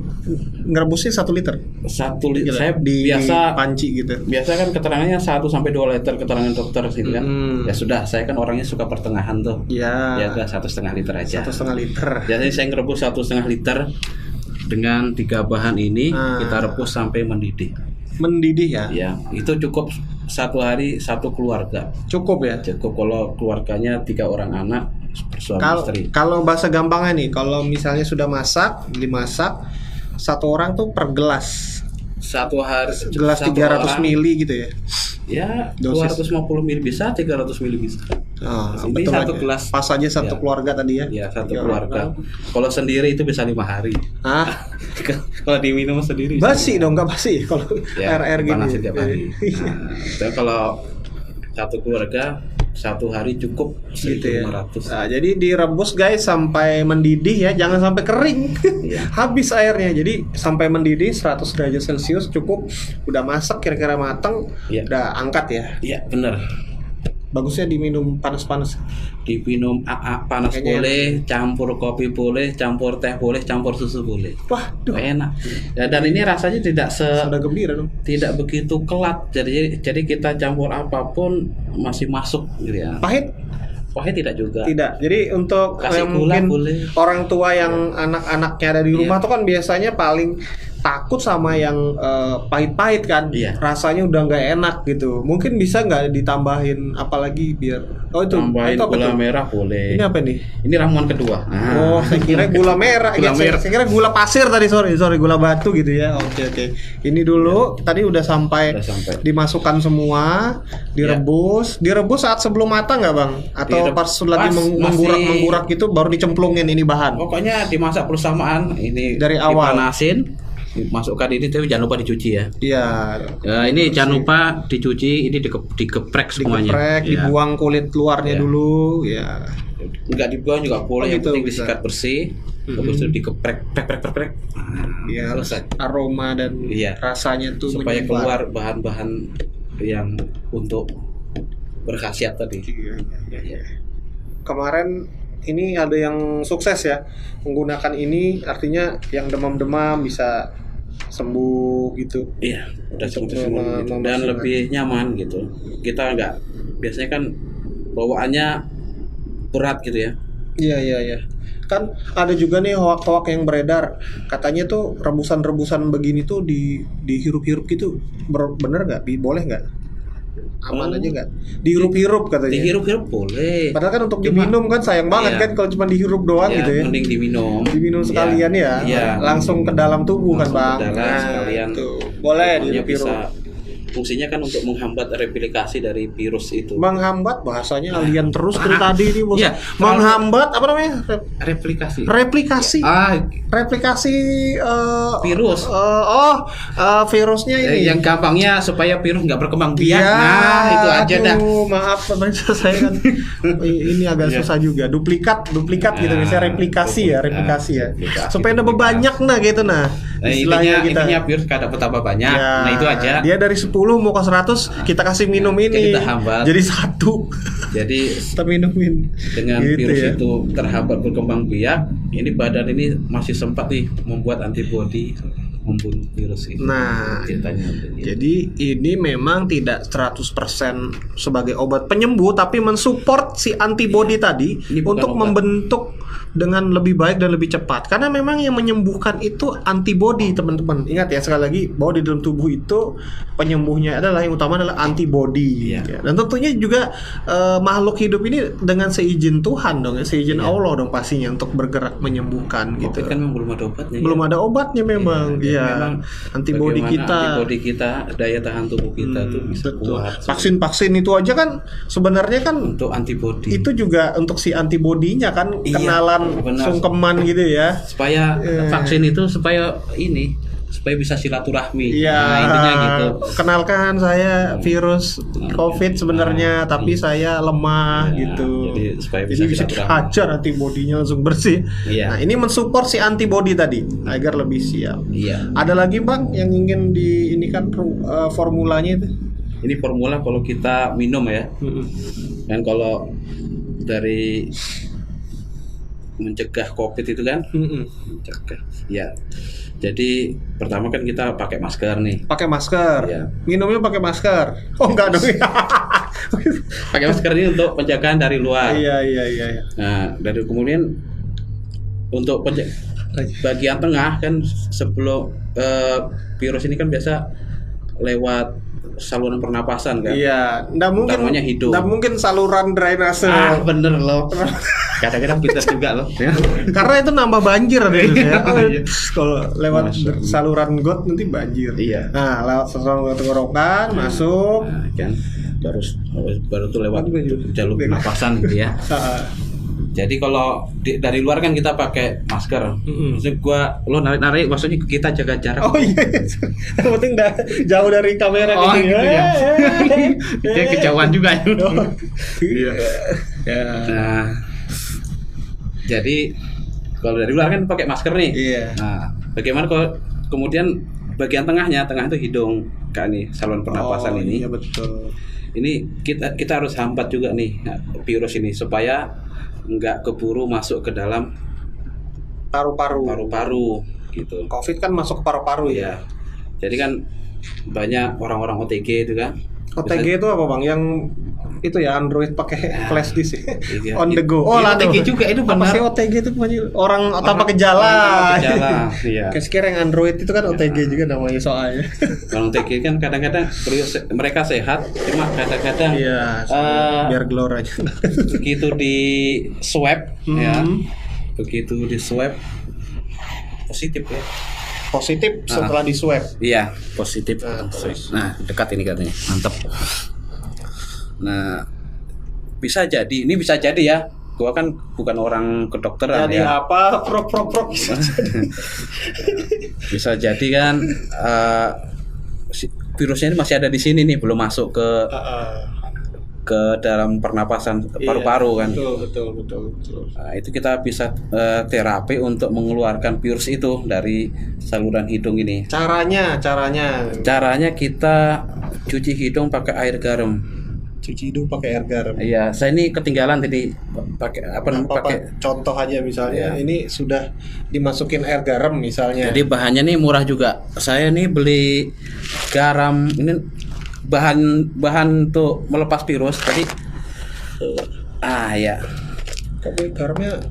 [SPEAKER 1] ngerebusnya 1 liter.
[SPEAKER 2] 1 liter.
[SPEAKER 1] Gila,
[SPEAKER 2] Saya
[SPEAKER 1] di
[SPEAKER 2] biasa
[SPEAKER 1] panci gitu.
[SPEAKER 2] biasa kan keterangannya 1 sampai 2 liter keterangan dokter gitu kan. Ya sudah, saya kan orangnya suka pertengahan tuh.
[SPEAKER 1] Ya.
[SPEAKER 2] Ya udah 1,5 liter aja.
[SPEAKER 1] 1,5 liter.
[SPEAKER 2] Biasanya saya ngerebus 1,5 liter dengan 3 bahan ini kita rebus sampai mendidih.
[SPEAKER 1] Mendidih ya.
[SPEAKER 2] Ya, itu cukup satu hari satu keluarga.
[SPEAKER 1] Cukup ya.
[SPEAKER 2] Cukup kalau keluarganya 3 orang anak, suami istri.
[SPEAKER 1] Kalau bahasa gampangnya nih, kalau misalnya sudah dimasak satu orang tuh per gelas.
[SPEAKER 2] Satu hari
[SPEAKER 1] Gelas
[SPEAKER 2] satu
[SPEAKER 1] 300
[SPEAKER 2] orang,
[SPEAKER 1] mili gitu ya.
[SPEAKER 2] Ya,
[SPEAKER 1] Dosis.
[SPEAKER 2] 250 ml bisa, 300 ml bisa. Ini
[SPEAKER 1] Betul
[SPEAKER 2] satu
[SPEAKER 1] aja.
[SPEAKER 2] gelas.
[SPEAKER 1] Pas aja satu
[SPEAKER 2] Ya.
[SPEAKER 1] keluarga tadi ya.
[SPEAKER 2] Ya, satu
[SPEAKER 1] 3
[SPEAKER 2] keluarga.
[SPEAKER 1] orang.
[SPEAKER 2] Kalau sendiri itu bisa 5 hari.
[SPEAKER 1] Ah,
[SPEAKER 2] Kalau diminum sendiri
[SPEAKER 1] basi dong, nggak basi kalau
[SPEAKER 2] ya,
[SPEAKER 1] RR gitu.
[SPEAKER 2] panasin tiap hari.
[SPEAKER 1] Iya.
[SPEAKER 2] Dan kalau satu keluarga satu hari cukup
[SPEAKER 1] Gitu ya.
[SPEAKER 2] 1.500.
[SPEAKER 1] Nah, jadi direbus guys sampai mendidih ya, jangan sampai kering.
[SPEAKER 2] Iya.
[SPEAKER 1] Habis airnya. Jadi sampai mendidih 100 derajat Celcius cukup. Udah masak kira-kira mateng,
[SPEAKER 2] Iya.
[SPEAKER 1] udah angkat ya.
[SPEAKER 2] Iya, benar.
[SPEAKER 1] Bagusnya diminum panas-panas.
[SPEAKER 2] Diminum panas
[SPEAKER 1] Kayaknya
[SPEAKER 2] boleh, campur kopi boleh, campur teh boleh, campur susu boleh.
[SPEAKER 1] Wah,
[SPEAKER 2] Enak. Ya, dan ini rasanya tidak
[SPEAKER 1] sudah gembira dong.
[SPEAKER 2] tidak begitu kelat. Jadi kita campur apapun masih masuk gitu ya.
[SPEAKER 1] Pahit?
[SPEAKER 2] Pahit tidak juga.
[SPEAKER 1] Tidak. Jadi untuk
[SPEAKER 2] Kasih
[SPEAKER 1] yang
[SPEAKER 2] gula
[SPEAKER 1] mungkin
[SPEAKER 2] boleh.
[SPEAKER 1] orang tua yang anak-anaknya ada di rumah
[SPEAKER 2] Iya.
[SPEAKER 1] tuh kan biasanya paling takut sama yang pahit-pahit kan.
[SPEAKER 2] Iya.
[SPEAKER 1] Rasanya udah nggak enak gitu. Mungkin bisa nggak ditambahin apalagi biar
[SPEAKER 2] Tambahin
[SPEAKER 1] itu apa
[SPEAKER 2] gula
[SPEAKER 1] tuh?
[SPEAKER 2] merah boleh.
[SPEAKER 1] Ini apa nih?
[SPEAKER 2] Ini ramuan kedua.
[SPEAKER 1] Oh, saya kira gula merah.
[SPEAKER 2] Gula merah.
[SPEAKER 1] Saya kira gula pasir tadi, sorry gula batu gitu ya. Oke. Ini dulu tadi udah sampai
[SPEAKER 2] Udah sampai.
[SPEAKER 1] dimasukkan semua, direbus. Direbus saat sebelum matang nggak Bang? Atau pas lagi menggurak gitu baru dicemplungin ini bahan.
[SPEAKER 2] Pokoknya dimasak bersamaan. Ini
[SPEAKER 1] Dari awal.
[SPEAKER 2] dipanasin, masukkan ini tapi jangan lupa dicuci ya.
[SPEAKER 1] Iya.
[SPEAKER 2] Ini jangan lupa dicuci, ini digeprek semuanya.
[SPEAKER 1] Digeprek,
[SPEAKER 2] Ya.
[SPEAKER 1] dibuang kulit luarnya
[SPEAKER 2] Iya.
[SPEAKER 1] dulu, ya.
[SPEAKER 2] Enggak dibuang juga boleh,
[SPEAKER 1] Oh,
[SPEAKER 2] yang
[SPEAKER 1] gitu,
[SPEAKER 2] penting
[SPEAKER 1] bisa.
[SPEAKER 2] disikat bersih. Habis itu digeprek, prek.
[SPEAKER 1] Ya,
[SPEAKER 2] Selesai.
[SPEAKER 1] aroma dan
[SPEAKER 2] Iya.
[SPEAKER 1] rasanya tuh
[SPEAKER 2] Supaya
[SPEAKER 1] menyebar.
[SPEAKER 2] keluar bahan-bahan yang untuk berkhasiat tadi.
[SPEAKER 1] Iya. Kemarin ini ada yang sukses ya menggunakan ini, artinya yang demam-demam bisa sembuh gitu.
[SPEAKER 2] Iya, udah
[SPEAKER 1] Untuk
[SPEAKER 2] cukup semua gitu. Dan
[SPEAKER 1] memasukkan.
[SPEAKER 2] lebih nyaman gitu. Kita enggak biasanya kan bawaannya berat gitu ya.
[SPEAKER 1] Iya. Kan ada juga nih hoak-hoak yang beredar. Katanya tuh rebusan-rebusan begini tuh dihirup-hirup gitu. Bener nggak? Boleh nggak? Aman aja nggak? Dihirup-hirup katanya.
[SPEAKER 2] Dihirup-hirup boleh.
[SPEAKER 1] Padahal kan untuk
[SPEAKER 2] Cuma-
[SPEAKER 1] diminum kan sayang banget
[SPEAKER 2] Iya.
[SPEAKER 1] kan kalau cuma dihirup doang
[SPEAKER 2] Ya,
[SPEAKER 1] gitu ya.
[SPEAKER 2] mending diminum.
[SPEAKER 1] Diminum sekalian ya.
[SPEAKER 2] Iya.
[SPEAKER 1] Langsung ke dalam tubuh kan,
[SPEAKER 2] Langsung
[SPEAKER 1] Bang.
[SPEAKER 2] ke dalam sekalian.
[SPEAKER 1] tuh. Boleh
[SPEAKER 2] Pokoknya
[SPEAKER 1] dihirup-hirup.
[SPEAKER 2] bisa. Fungsinya kan untuk menghambat replikasi dari virus itu.
[SPEAKER 1] Menghambat bahasanya alien terus dari tadi nih bos.
[SPEAKER 2] Iya.
[SPEAKER 1] Menghambat apa namanya?
[SPEAKER 2] Replikasi.
[SPEAKER 1] Replikasi.
[SPEAKER 2] Ah,
[SPEAKER 1] Replikasi
[SPEAKER 2] virus.
[SPEAKER 1] Virusnya ini.
[SPEAKER 2] Yang gampangnya supaya virus nggak berkembang biak.
[SPEAKER 1] Ya,
[SPEAKER 2] Nah, itu aja dah.
[SPEAKER 1] Maaf pemirsa saya kan ini agak
[SPEAKER 2] Iya.
[SPEAKER 1] susah juga. Duplikat gitu
[SPEAKER 2] Nah,
[SPEAKER 1] misalnya replikasi ya.
[SPEAKER 2] replikasi,
[SPEAKER 1] Supaya ada
[SPEAKER 2] duplikasi.
[SPEAKER 1] banyak gitu nah.
[SPEAKER 2] Nah,
[SPEAKER 1] Istilahnya
[SPEAKER 2] intinya virus kada betapa banyak.
[SPEAKER 1] Ya,
[SPEAKER 2] Nah, itu aja.
[SPEAKER 1] Dia dari 10 mau ke 100 kita kasih minum ini.
[SPEAKER 2] Kita hambat.
[SPEAKER 1] Jadi 1.
[SPEAKER 2] Jadi
[SPEAKER 1] Kita minumin.
[SPEAKER 2] dengan
[SPEAKER 1] Gitu
[SPEAKER 2] virus
[SPEAKER 1] ya.
[SPEAKER 2] itu terhambat berkembang biak, ini badan ini masih sempat nih membuat antibodi membunuh virus itu.
[SPEAKER 1] Nah,
[SPEAKER 2] Ceritanya.
[SPEAKER 1] jadi ini memang tidak 100% sebagai obat penyembuh tapi mensupport si antibodi tadi
[SPEAKER 2] Ini bukan
[SPEAKER 1] untuk
[SPEAKER 2] obat.
[SPEAKER 1] membentuk dengan lebih baik dan lebih cepat. Karena memang yang menyembuhkan itu antibodi, teman-teman. Ingat ya sekali lagi bahwa di dalam tubuh itu penyembuhnya adalah yang utama adalah antibodi.
[SPEAKER 2] Iya.
[SPEAKER 1] Ya. Dan tentunya juga makhluk hidup ini dengan seizin Tuhan dong, ya, seizin
[SPEAKER 2] Iya.
[SPEAKER 1] Allah dong pastinya untuk bergerak menyembuhkan gitu.
[SPEAKER 2] Covid kan memang belum ada obatnya.
[SPEAKER 1] Belum
[SPEAKER 2] ya.
[SPEAKER 1] ada obatnya memang.
[SPEAKER 2] Jadi
[SPEAKER 1] Iya.
[SPEAKER 2] memang
[SPEAKER 1] Antibodi
[SPEAKER 2] bagaimana
[SPEAKER 1] kita.
[SPEAKER 2] antibodi kita, daya tahan tubuh kita tuh bisa
[SPEAKER 1] Betul.
[SPEAKER 2] kuat.
[SPEAKER 1] Vaksin itu aja kan sebenarnya kan
[SPEAKER 2] Untuk antibodi.
[SPEAKER 1] itu juga untuk si antibodinya kan
[SPEAKER 2] Iya,
[SPEAKER 1] kenalan
[SPEAKER 2] benar.
[SPEAKER 1] sungkeman gitu ya.
[SPEAKER 2] Supaya vaksin itu supaya bisa silaturahmi.
[SPEAKER 1] Iya.
[SPEAKER 2] Nah, intinya gitu.
[SPEAKER 1] Kenalkan saya virus COVID sebenarnya, tapi saya lemah
[SPEAKER 2] Iya,
[SPEAKER 1] gitu.
[SPEAKER 2] jadi supaya
[SPEAKER 1] Jadi bisa
[SPEAKER 2] silaturahmi.
[SPEAKER 1] dihajar antibodinya langsung bersih.
[SPEAKER 2] Iya.
[SPEAKER 1] Nah, ini mensupport si antibodi tadi agar lebih siap.
[SPEAKER 2] Iya.
[SPEAKER 1] Ada lagi Bang yang ingin ini kan formulanya itu.
[SPEAKER 2] Ini formula kalau kita minum ya. Dan kalau dari mencegah COVID itu kan, mencegah. Ya. Jadi pertama kan kita pakai masker nih.
[SPEAKER 1] Pakai masker.
[SPEAKER 2] Iya.
[SPEAKER 1] Minumnya pakai masker. Oh enggak dong.
[SPEAKER 2] Pakai masker ini untuk penjagaan dari luar.
[SPEAKER 1] Iya.
[SPEAKER 2] Nah, dari kemudian untuk bagian tengah kan sebelum virus ini kan biasa lewat saluran pernapasan kan.
[SPEAKER 1] Iya, nggak mungkin.
[SPEAKER 2] Utamanya hidung.
[SPEAKER 1] Nggak mungkin saluran drainase.
[SPEAKER 2] Bener loh. Kadang-kadang pintar juga loh. Ya.
[SPEAKER 1] Karena itu nambah banjir ada itu ya.
[SPEAKER 2] Iya.
[SPEAKER 1] Kalau lewat
[SPEAKER 2] Masya Allah.
[SPEAKER 1] saluran got nanti banjir.
[SPEAKER 2] Iya.
[SPEAKER 1] Nah, lewat saluran tenggorokan masuk.
[SPEAKER 2] Nah, kan baru tuh lewat
[SPEAKER 1] Aduh,
[SPEAKER 2] jalur pernapasan gitu ya.
[SPEAKER 1] Ah,
[SPEAKER 2] Jadi kalau dari luar kan kita pakai masker. Maksudnya lo narik maksudnya kita jaga jarak.
[SPEAKER 1] oh iya, yang penting jauh dari kamera
[SPEAKER 2] Oh,
[SPEAKER 1] gitu
[SPEAKER 2] gitu ya. Dia
[SPEAKER 1] Eh.
[SPEAKER 2] kejauhan juga.
[SPEAKER 1] Iya. Ya.
[SPEAKER 2] Nah, jadi kalau dari luar kan pakai masker nih.
[SPEAKER 1] Iya.
[SPEAKER 2] Nah, bagaimana kalau kemudian bagian tengah itu hidung kan nih saluran pernapasan
[SPEAKER 1] Oh,
[SPEAKER 2] ini.
[SPEAKER 1] Iya betul.
[SPEAKER 2] Ini kita harus hambat juga nih virus ini supaya nggak keburu masuk ke dalam paru-paru gitu.
[SPEAKER 1] Covid kan masuk ke paru-paru ya.
[SPEAKER 2] Ya. Jadi kan banyak orang-orang OTG itu kan.
[SPEAKER 1] OTG itu apa bang? Yang itu ya Android pakai flash disk
[SPEAKER 2] Iya.
[SPEAKER 1] on the go.
[SPEAKER 2] Iya,
[SPEAKER 1] lah
[SPEAKER 2] OTG
[SPEAKER 1] tuh.
[SPEAKER 2] juga itu
[SPEAKER 1] Apa
[SPEAKER 2] benar.
[SPEAKER 1] sih OTG itu orang tanpa gejala.
[SPEAKER 2] Tanpa gejala. Iya.
[SPEAKER 1] Kayak sekarang yang Android itu kan OTG juga namanya soalnya.
[SPEAKER 2] Kalau OTG kan kadang-kadang mereka sehat, cuma kadang-kadang
[SPEAKER 1] Iya. Biar glor aja.
[SPEAKER 2] begitu di swab ya,
[SPEAKER 1] Hmm.
[SPEAKER 2] begitu di swab positif ya.
[SPEAKER 1] Positif setelah di swab.
[SPEAKER 2] Iya, positif.
[SPEAKER 1] Nah, terus.
[SPEAKER 2] Nah, dekat ini katanya. Mantap. Nah, bisa jadi ya. Gua kan bukan orang kedokteran
[SPEAKER 1] Jadi
[SPEAKER 2] ya.
[SPEAKER 1] apa? Prok.
[SPEAKER 2] Bisa jadi kan virusnya ini masih ada di sini nih, belum masuk ke dalam pernapasan paru-paru kan.
[SPEAKER 1] Betul.
[SPEAKER 2] Nah, itu kita bisa terapi untuk mengeluarkan virus itu dari saluran hidung ini.
[SPEAKER 1] Caranya.
[SPEAKER 2] Caranya kita cuci hidung pakai air garam.
[SPEAKER 1] Cuci hidung pakai air garam.
[SPEAKER 2] Iya, saya ini ketinggalan tadi pakai pakai.
[SPEAKER 1] Contoh aja misalnya,
[SPEAKER 2] Iya.
[SPEAKER 1] ini sudah dimasukin air garam misalnya.
[SPEAKER 2] Jadi bahannya nih murah juga. Saya nih beli garam ini bahan untuk melepas virus tadi. Ya.
[SPEAKER 1] Tapi garamnya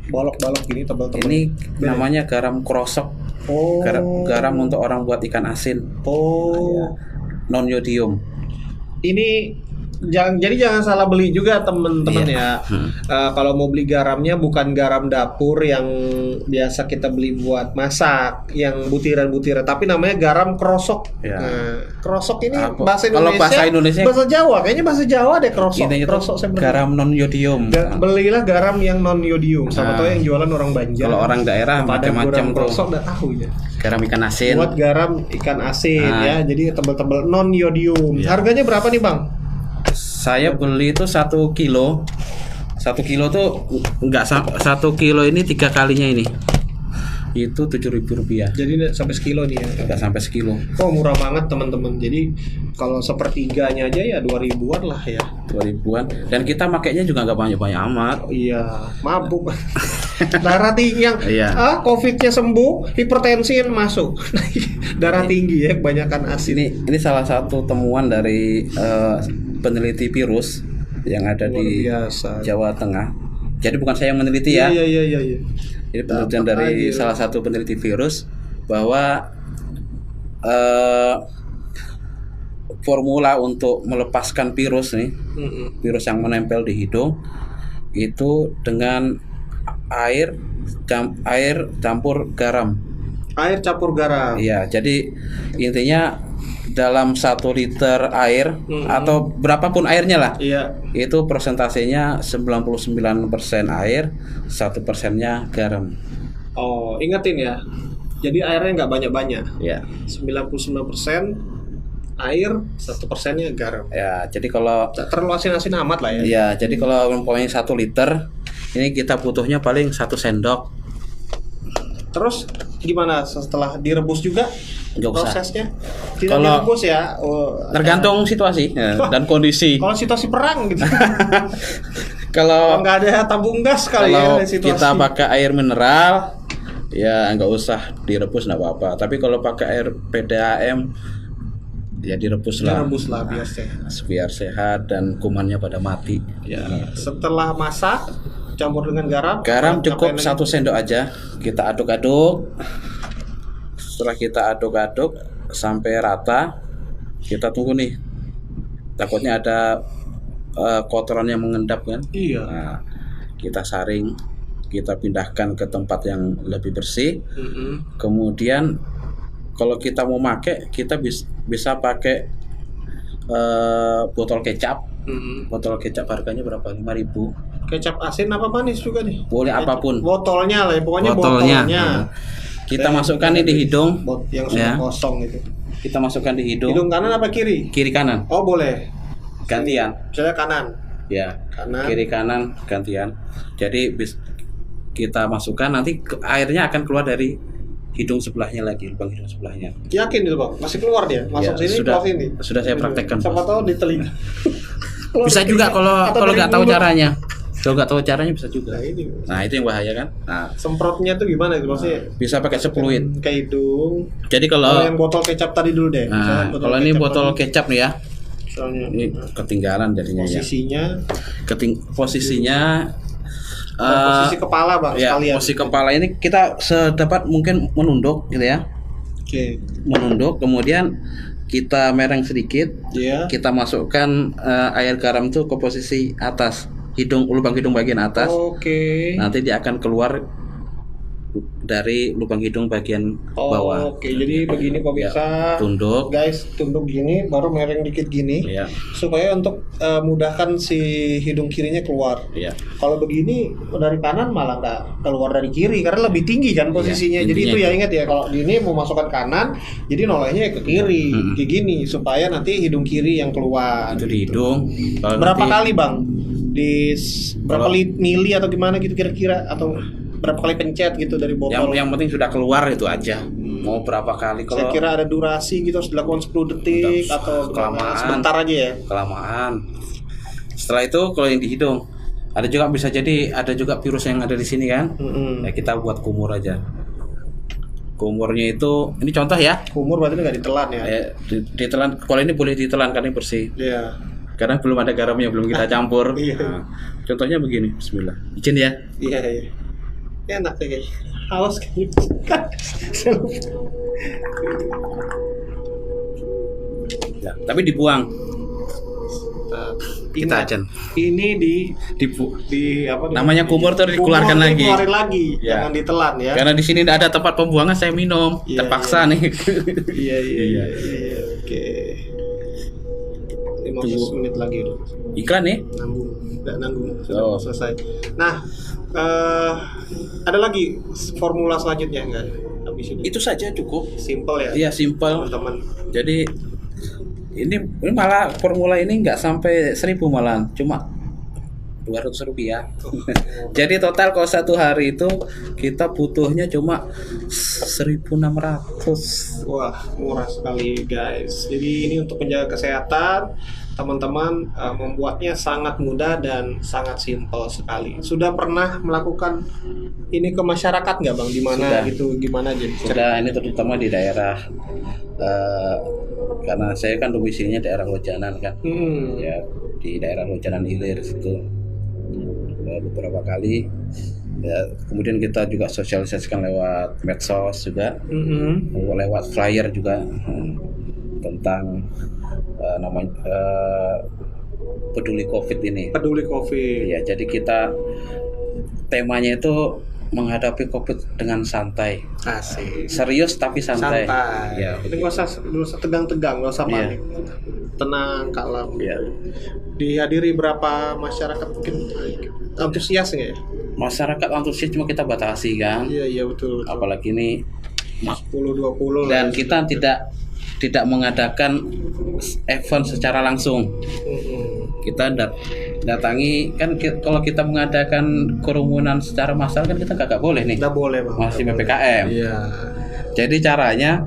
[SPEAKER 1] balok-balok gini tebal-tebal.
[SPEAKER 2] Ini namanya garam krosok.
[SPEAKER 1] Oh.
[SPEAKER 2] Garam untuk orang buat ikan asin.
[SPEAKER 1] Oh.
[SPEAKER 2] Non yodium.
[SPEAKER 1] Ini jangan salah beli juga temen-temen
[SPEAKER 2] Iya.
[SPEAKER 1] ya. Kalau mau beli garamnya bukan garam dapur yang biasa kita beli buat masak, yang butiran-butiran, tapi namanya garam krosok.
[SPEAKER 2] Ya.
[SPEAKER 1] Nah, krosok ini
[SPEAKER 2] Apa?
[SPEAKER 1] bahasa
[SPEAKER 2] Kalau
[SPEAKER 1] Indonesia.
[SPEAKER 2] bahasa Indonesia-
[SPEAKER 1] bahasa Jawa, kayaknya bahasa Jawa deh krosok.
[SPEAKER 2] Ini itu
[SPEAKER 1] Krosok saya beli.
[SPEAKER 2] garam non yodium.
[SPEAKER 1] Belilah garam yang non yodium. Sama
[SPEAKER 2] Nah.
[SPEAKER 1] tahu yang jualan orang Banjar.
[SPEAKER 2] Kalau orang daerah
[SPEAKER 1] pada
[SPEAKER 2] macam-macam
[SPEAKER 1] garam
[SPEAKER 2] tuh.
[SPEAKER 1] krosok udah tahu ya.
[SPEAKER 2] Garam ikan asin.
[SPEAKER 1] Buat garam ikan asin
[SPEAKER 2] Nah.
[SPEAKER 1] ya, jadi tebal-tebal non yodium.
[SPEAKER 2] Iya.
[SPEAKER 1] Harganya berapa nih bang?
[SPEAKER 2] Saya beli itu 1 kilo. 1 kilo tuh enggak 1 kilo ini 3 kalinya ini. Itu Rp7.000.
[SPEAKER 1] Jadi sampai sekilo nih ya.
[SPEAKER 2] Enggak sampai sekilo.
[SPEAKER 1] Oh murah banget teman-teman. Jadi kalau sepertiganya aja ya 2.000-an lah ya.
[SPEAKER 2] 2.000-an. Dan kita makainya juga nggak banyak-banyak amat.
[SPEAKER 1] Oh, iya, mabuk. Darah tinggi yang
[SPEAKER 2] Iya.
[SPEAKER 1] COVID-nya sembuh, hipertensi yang masuk. Darah tinggi ya, kebanyakan asin.
[SPEAKER 2] Ini salah satu temuan dari peneliti virus yang ada
[SPEAKER 1] Luar
[SPEAKER 2] di
[SPEAKER 1] biasa.
[SPEAKER 2] Jawa Tengah. Jadi bukan saya yang meneliti ya.
[SPEAKER 1] Iya.
[SPEAKER 2] Jadi penelitian
[SPEAKER 1] Dapat
[SPEAKER 2] dari
[SPEAKER 1] aja.
[SPEAKER 2] salah satu peneliti virus bahwa formula untuk melepaskan virus nih,
[SPEAKER 1] Mm-mm.
[SPEAKER 2] virus yang menempel di hidung itu dengan air campur garam.
[SPEAKER 1] Air campur garam.
[SPEAKER 2] Iya, jadi intinya dalam 1 liter air atau berapapun airnya lah,
[SPEAKER 1] Iya.
[SPEAKER 2] itu persentasenya 99% air, 1%-nya garam.
[SPEAKER 1] Oh, ingetin ya. Jadi airnya nggak banyak-banyak.
[SPEAKER 2] Ya.
[SPEAKER 1] 99% air, 1%-nya garam.
[SPEAKER 2] Ya, jadi kalau
[SPEAKER 1] Tak terlalu asin-asin amat lah ya.
[SPEAKER 2] ya, jadi kalau umpamanya 1 liter, ini kita butuhnya paling 1 sendok.
[SPEAKER 1] Terus gimana setelah direbus juga
[SPEAKER 2] Nggak usah.
[SPEAKER 1] prosesnya? Tidak
[SPEAKER 2] Kalau-
[SPEAKER 1] direbus ya. Oh,
[SPEAKER 2] Tergantung situasi ya, dan kondisi.
[SPEAKER 1] kalau situasi perang gitu. Kalau
[SPEAKER 2] Kalau
[SPEAKER 1] nggak ada tabung gas kali
[SPEAKER 2] kalau
[SPEAKER 1] ya situasi.
[SPEAKER 2] kita pakai air mineral, ya nggak usah direbus nggak apa-apa. Tapi kalau pakai air PDAM, ya direbus lah.
[SPEAKER 1] Direbus lah biar sehat.
[SPEAKER 2] Biar sehat dan kumannya pada mati.
[SPEAKER 1] Ya, setelah masak campur dengan garam.
[SPEAKER 2] Garam cukup
[SPEAKER 1] Ngapain
[SPEAKER 2] 1 sendok aja. Kita aduk-aduk. Setelah kita aduk-aduk sampai rata, kita tunggu nih. Takutnya ada kotoran yang mengendap kan.
[SPEAKER 1] Iya.
[SPEAKER 2] Nah, kita saring, kita pindahkan ke tempat yang lebih bersih. Kemudian kalau kita mau pakai, kita bisa pakai botol kecap. Botol kecap harganya berapa? 5.000.
[SPEAKER 1] Kecap asin apa manis juga nih?
[SPEAKER 2] Boleh apapun.
[SPEAKER 1] Botolnya lah, pokoknya botolnya.
[SPEAKER 2] Kita masukkan nih di hidung.
[SPEAKER 1] Yang sudah kosong itu.
[SPEAKER 2] Kita masukkan di hidung.
[SPEAKER 1] Hidung kanan apa kiri?
[SPEAKER 2] Kiri kanan.
[SPEAKER 1] Oh boleh.
[SPEAKER 2] Gantian.
[SPEAKER 1] Saya kanan.
[SPEAKER 2] Ya.
[SPEAKER 1] Kanan.
[SPEAKER 2] Kiri kanan gantian. Jadi kita masukkan, nanti airnya akan keluar dari hidung sebelahnya lagi, lubang hidung sebelahnya.
[SPEAKER 1] Yakin itu bang? Masih keluar dia? Masuk sini, keluar sini?
[SPEAKER 2] Sudah saya praktekkan.
[SPEAKER 1] Siapa tahu di telinga.
[SPEAKER 2] Bisa juga kalau nggak tahu caranya. Kalau nggak tahu caranya bisa juga. Nah itu yang bahaya kan. Nah
[SPEAKER 1] semprotnya tuh gimana itu maksudnya?
[SPEAKER 2] Bisa pakai sepluit
[SPEAKER 1] ke hidung.
[SPEAKER 2] Jadi kalau
[SPEAKER 1] yang botol kecap tadi dulu deh.
[SPEAKER 2] Nah, kalau ini botol kecap nih ya.
[SPEAKER 1] Misalnya,
[SPEAKER 2] ini ketinggalan jadinya
[SPEAKER 1] posisinya.
[SPEAKER 2] Posisinya.
[SPEAKER 1] Posisi kepala bang.
[SPEAKER 2] Ya,
[SPEAKER 1] sekalian.
[SPEAKER 2] posisi kepala ini kita sedapat mungkin menunduk gitu ya.
[SPEAKER 1] Oke.
[SPEAKER 2] Menunduk, kemudian kita mereng sedikit.
[SPEAKER 1] Iya.
[SPEAKER 2] Kita masukkan air garam tuh ke posisi atas lubang hidung bagian atas.
[SPEAKER 1] Oke.
[SPEAKER 2] Nanti dia akan keluar dari lubang hidung bagian bawah.
[SPEAKER 1] Oke, jadi begini pemirsa.
[SPEAKER 2] Tunduk.
[SPEAKER 1] Guys, tunduk gini, baru mereng dikit gini.
[SPEAKER 2] Ya.
[SPEAKER 1] Supaya untuk mudahkan si hidung kirinya keluar.
[SPEAKER 2] Ya.
[SPEAKER 1] Kalau begini dari kanan malah nggak keluar dari kiri karena lebih tinggi kan posisinya. Jadi itu ya ingat ya, kalau gini mau masukkan kanan, jadi nolehnya ke kiri, kayak gini supaya nanti hidung kiri yang keluar.
[SPEAKER 2] Itu di hidung.
[SPEAKER 1] Berapa kali bang? Berapa mili atau gimana gitu kira-kira, atau berapa kali pencet gitu dari botol?
[SPEAKER 2] Yang penting sudah keluar itu aja. Mau berapa kali?
[SPEAKER 1] Saya kira ada durasi gitu, harus dilakukan 10 detik atau
[SPEAKER 2] kelamaan.
[SPEAKER 1] Sebentar aja ya.
[SPEAKER 2] Kelamaan. Setelah itu kalau yang di hidung, ada juga bisa jadi ada juga virus yang ada di sini kan. Ya kita buat kumur aja. Kumurnya itu, ini contoh ya.
[SPEAKER 1] Kumur berarti nggak ditelan ya?
[SPEAKER 2] Ditelan. Kalau ini boleh ditelan karena ini bersih.
[SPEAKER 1] Iya.
[SPEAKER 2] Karena belum ada garamnya, belum kita campur.
[SPEAKER 1] Iya.
[SPEAKER 2] Nah, contohnya begini, Bismillah. Izin ya.
[SPEAKER 1] Iya. Enak deh kayaknya. Haus kayaknya.
[SPEAKER 2] Ya, tapi dibuang. Kita aja.
[SPEAKER 1] Ini di apa
[SPEAKER 2] namanya kumur tuh dikeluarkan lagi.
[SPEAKER 1] Dikeluarin lagi.
[SPEAKER 2] Ya.
[SPEAKER 1] Jangan ditelan ya.
[SPEAKER 2] Karena di sini tidak ada tempat pembuangan, saya minum. Terpaksa nih.
[SPEAKER 1] Iya. Oke. 15 menit lagi loh.
[SPEAKER 2] Iklan nih?
[SPEAKER 1] Nanggung. Sudah selesai. Nah, ada lagi formula selanjutnya enggak? Habis ini. Itu saja cukup. Simple ya. Iya, simple. Teman-teman.
[SPEAKER 2] Jadi ini malah formula ini nggak sampai 1.000 malah, cuma 200 rupiah. Jadi total kalau satu hari itu kita butuhnya cuma 1.600.
[SPEAKER 1] Wah, murah sekali guys. Jadi ini untuk menjaga kesehatan teman-teman, membuatnya sangat mudah dan sangat simpel sekali. Sudah pernah melakukan ini ke masyarakat nggak bang? Di mana gitu? Gimana aja?
[SPEAKER 2] Sudah, ini terutama di daerah. Karena saya kan domisilinya daerah Lojanan kan. Ya, di daerah Lojanan Hilir situ. Beberapa kali ya, kemudian kita juga sosialisasikan lewat medsos juga, lewat flyer juga tentang namanya peduli COVID ini.
[SPEAKER 1] Peduli COVID.
[SPEAKER 2] Ya, jadi kita temanya itu menghadapi COVID dengan santai.
[SPEAKER 1] Asik.
[SPEAKER 2] Serius tapi santai.
[SPEAKER 1] Ya. Itu nggak usah tegang-tegang, nggak usah panik. Tenang, kalem.
[SPEAKER 2] Ya.
[SPEAKER 1] Dihadiri berapa masyarakat mungkin antusias nggak ya?
[SPEAKER 2] Masyarakat antusias cuma kita batasi kan.
[SPEAKER 1] Iya betul.
[SPEAKER 2] Apalagi ini
[SPEAKER 1] 10-20
[SPEAKER 2] dan kita tidak mengadakan event secara langsung. Kita datangi kan, kalau kita mengadakan kerumunan secara massal kan kita nggak boleh nih.
[SPEAKER 1] Nggak boleh bang.
[SPEAKER 2] Masih PPKM.
[SPEAKER 1] Iya.
[SPEAKER 2] Jadi caranya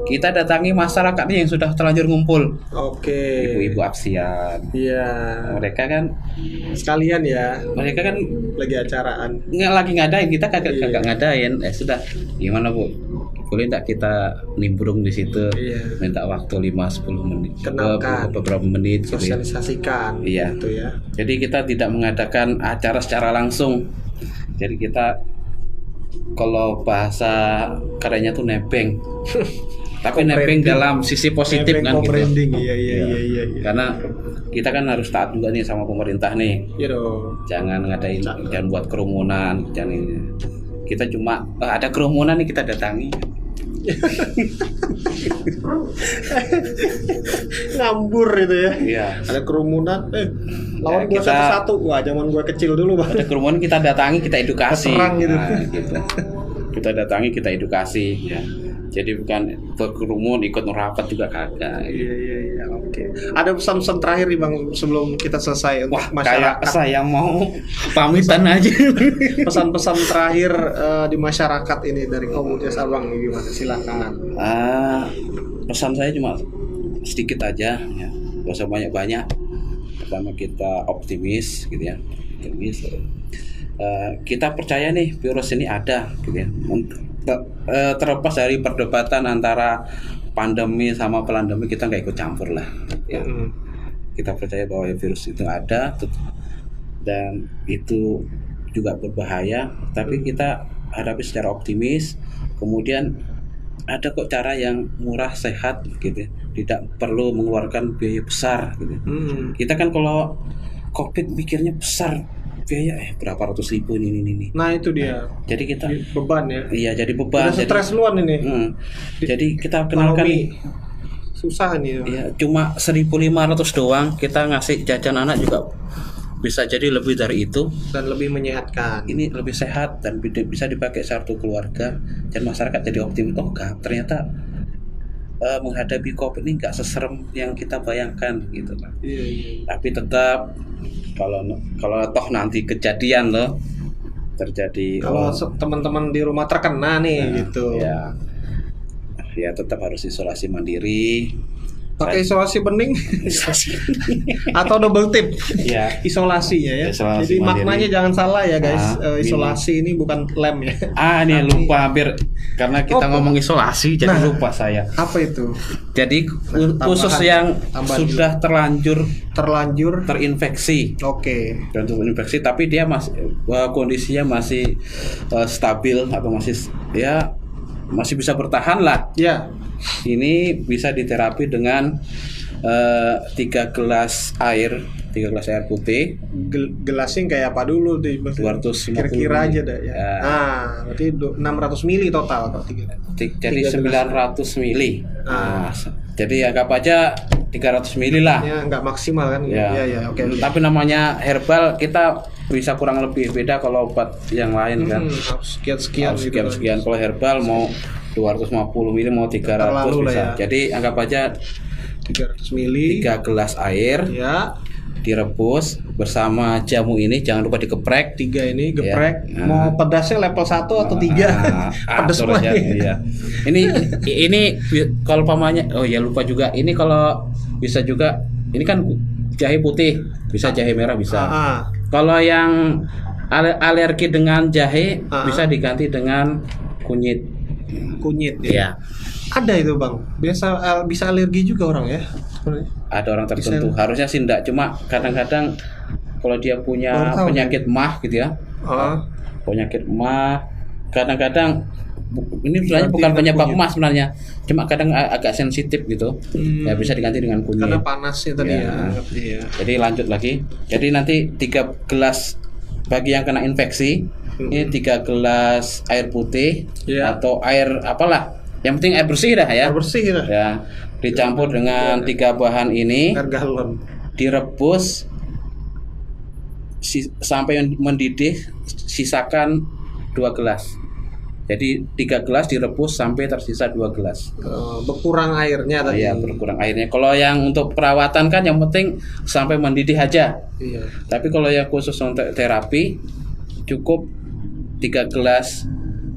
[SPEAKER 2] kita datangi masyarakat nih yang sudah terlanjur ngumpul.
[SPEAKER 1] Oke.
[SPEAKER 2] Ibu-ibu absian.
[SPEAKER 1] Iya.
[SPEAKER 2] Mereka kan
[SPEAKER 1] sekalian ya.
[SPEAKER 2] Mereka kan
[SPEAKER 1] lagi acaraan.
[SPEAKER 2] Nggak lagi ngadain, kita kagak ngadain. Sudah. Gimana Bu? Boleh enggak kita nimbrung di situ?
[SPEAKER 1] Iya.
[SPEAKER 2] Minta waktu 5-10 menit.
[SPEAKER 1] Kenalkan.
[SPEAKER 2] Beberapa menit.
[SPEAKER 1] Sosialisasikan.
[SPEAKER 2] Iya.
[SPEAKER 1] Gitu ya.
[SPEAKER 2] Jadi kita tidak mengadakan acara secara langsung. Jadi kita kalau bahasa kerennya tuh nebeng. Tapi nebeng dalam sisi positif
[SPEAKER 1] nebeng
[SPEAKER 2] kan gitu.
[SPEAKER 1] co-branding, iya.
[SPEAKER 2] Karena kita kan harus taat juga nih sama pemerintah nih.
[SPEAKER 1] Iya dong.
[SPEAKER 2] Jangan jangan buat kerumunan, jangan ini. Kita cuma ada kerumunan nih kita datangi.
[SPEAKER 1] Ngambur itu ya.
[SPEAKER 2] Iya.
[SPEAKER 1] Ada kerumunan, lawan gua
[SPEAKER 2] kita-
[SPEAKER 1] satu-satu. Wah, zaman gua kecil dulu, Bang.
[SPEAKER 2] Ada kerumunan kita datangi, kita edukasi.
[SPEAKER 1] Terang gitu.
[SPEAKER 2] Nah, gitu. Kita datangi, kita edukasi ya. Jadi bukan berkerumun ikut merapat juga kagak.
[SPEAKER 1] Iya, oke. Ada pesan-pesan terakhir nih, Bang, sebelum kita selesai untuk
[SPEAKER 2] Wah, kayak
[SPEAKER 1] masyarakat.
[SPEAKER 2] saya mau pamitan aja.
[SPEAKER 1] Pesan-pesan terakhir di masyarakat ini dari komunitas Abang gimana? Silakan.
[SPEAKER 2] Pesan saya cuma sedikit aja ya. Gak usah banyak-banyak. Pertama kita optimis gitu ya. Optimis. Kita percaya nih virus ini ada gitu ya. Terlepas dari perdebatan antara pandemi sama pelandemi, kita nggak ikut campur lah ya. Kita percaya bahwa virus itu ada dan itu juga berbahaya, tapi kita hadapi secara optimis. Kemudian ada kok cara yang murah, sehat gitu ya. Tidak perlu mengeluarkan biaya besar gitu. Kita kan kalau COVID mikirnya besar, biaya berapa ratus ribu ini.
[SPEAKER 1] Nah, itu dia.
[SPEAKER 2] Jadi kita
[SPEAKER 1] Beban ya.
[SPEAKER 2] iya jadi beban.
[SPEAKER 1] Udah stres luan ini.
[SPEAKER 2] Jadi kita kenalkan
[SPEAKER 1] Ekonomi. Susah nih.
[SPEAKER 2] ya cuma 1.500 doang, kita ngasih jajan anak juga bisa jadi lebih dari itu.
[SPEAKER 1] Dan lebih menyehatkan.
[SPEAKER 2] Ini lebih sehat dan bisa dipakai satu keluarga dan masyarakat jadi optimis. Oh enggak, ternyata menghadapi COVID ini nggak seserem yang kita bayangkan gitu kan.
[SPEAKER 1] Iya.
[SPEAKER 2] Tapi tetap kalau toh nanti kejadian loh terjadi,
[SPEAKER 1] Kalau teman-teman di rumah terkena nih gitu.
[SPEAKER 2] ya tetap harus isolasi mandiri.
[SPEAKER 1] Pakai isolasi bening atau double tip.
[SPEAKER 2] Ya.
[SPEAKER 1] Isolasinya ya.
[SPEAKER 2] Isolasi
[SPEAKER 1] Jadi
[SPEAKER 2] mandiri.
[SPEAKER 1] maknanya jangan salah ya guys.
[SPEAKER 2] Nah,
[SPEAKER 1] Isolasi ini bukan lem ya.
[SPEAKER 2] Ini lupa hampir karena kita ngomong isolasi jadi
[SPEAKER 1] Nah.
[SPEAKER 2] lupa saya.
[SPEAKER 1] Apa itu?
[SPEAKER 2] Jadi
[SPEAKER 1] tambahan-
[SPEAKER 2] khusus yang
[SPEAKER 1] tambahan
[SPEAKER 2] sudah
[SPEAKER 1] Terlanjur.
[SPEAKER 2] terinfeksi.
[SPEAKER 1] Oke.
[SPEAKER 2] Terinfeksi tapi dia masih kondisinya masih stabil atau masih bisa bertahan lah.
[SPEAKER 1] Ya.
[SPEAKER 2] Ini bisa diterapi dengan 3 gelas air putih.
[SPEAKER 1] Gelasnya kayak apa dulu deh?
[SPEAKER 2] 250
[SPEAKER 1] Kira-kira aja dah ya.
[SPEAKER 2] Ya.
[SPEAKER 1] Berarti 600 mili total kalau 3.
[SPEAKER 2] Jadi 900 mili.
[SPEAKER 1] Ah.
[SPEAKER 2] Jadi anggap aja 300 mili lah.
[SPEAKER 1] Ya nggak maksimal kan?
[SPEAKER 2] Ya.
[SPEAKER 1] Iya, oke.
[SPEAKER 2] Tapi namanya herbal, kita bisa kurang lebih beda kalau obat yang lain kan.
[SPEAKER 1] Sekian
[SPEAKER 2] Harus
[SPEAKER 1] gitu.
[SPEAKER 2] sekian. Kalau herbal mau 250 mili mau 300
[SPEAKER 1] Terlalu lah
[SPEAKER 2] bisa.
[SPEAKER 1] ya.
[SPEAKER 2] Jadi anggap aja
[SPEAKER 1] 300 mili.
[SPEAKER 2] 3 gelas air
[SPEAKER 1] Ya.
[SPEAKER 2] direbus bersama jamu ini, jangan lupa dikeprek.
[SPEAKER 1] 3 ini geprek.
[SPEAKER 2] Ya.
[SPEAKER 1] Mau pedasnya level 1 atau 3? Pedas
[SPEAKER 2] atur aja,
[SPEAKER 1] banget.
[SPEAKER 2] iya. Ini kalau pamannya, oh ya lupa juga. Ini kalau bisa juga, ini kan jahe putih, bisa jahe merah bisa. Kalau yang alergi dengan jahe, bisa diganti dengan kunyit.
[SPEAKER 1] Kunyit ya.
[SPEAKER 2] Ya.
[SPEAKER 1] Ada itu Bang. Bisa alergi juga orang ya. Sebenarnya.
[SPEAKER 2] Ada orang tertentu, harusnya sih enggak, cuma kadang-kadang kalau dia punya
[SPEAKER 1] Baru tahu
[SPEAKER 2] penyakit mah gitu ya. Penyakit mah kadang-kadang ini sebenarnya bukan penyebab
[SPEAKER 1] kunyit.
[SPEAKER 2] mah sebenarnya, cuma kadang agak sensitif gitu. Ya bisa diganti dengan kunyit.
[SPEAKER 1] Karena panasnya tadi
[SPEAKER 2] Ya.
[SPEAKER 1] ya.
[SPEAKER 2] Jadi lanjut lagi. Jadi nanti 3 gelas bagi yang kena infeksi. Ini 3 gelas air putih
[SPEAKER 1] Ya.
[SPEAKER 2] atau air apalah. Yang penting air bersih dah ya.
[SPEAKER 1] Air bersih lah.
[SPEAKER 2] Ya. Dicampur dengan 3 bahan ini,
[SPEAKER 1] Air galon.
[SPEAKER 2] direbus sampai mendidih, sisakan 2 gelas. Jadi 3 gelas direbus sampai tersisa 2 gelas.
[SPEAKER 1] Berkurang airnya tadi.
[SPEAKER 2] Ya, berkurang airnya. Kalau yang untuk perawatan kan yang penting sampai mendidih aja.
[SPEAKER 1] Iya.
[SPEAKER 2] Tapi kalau yang khusus untuk terapi cukup 3 gelas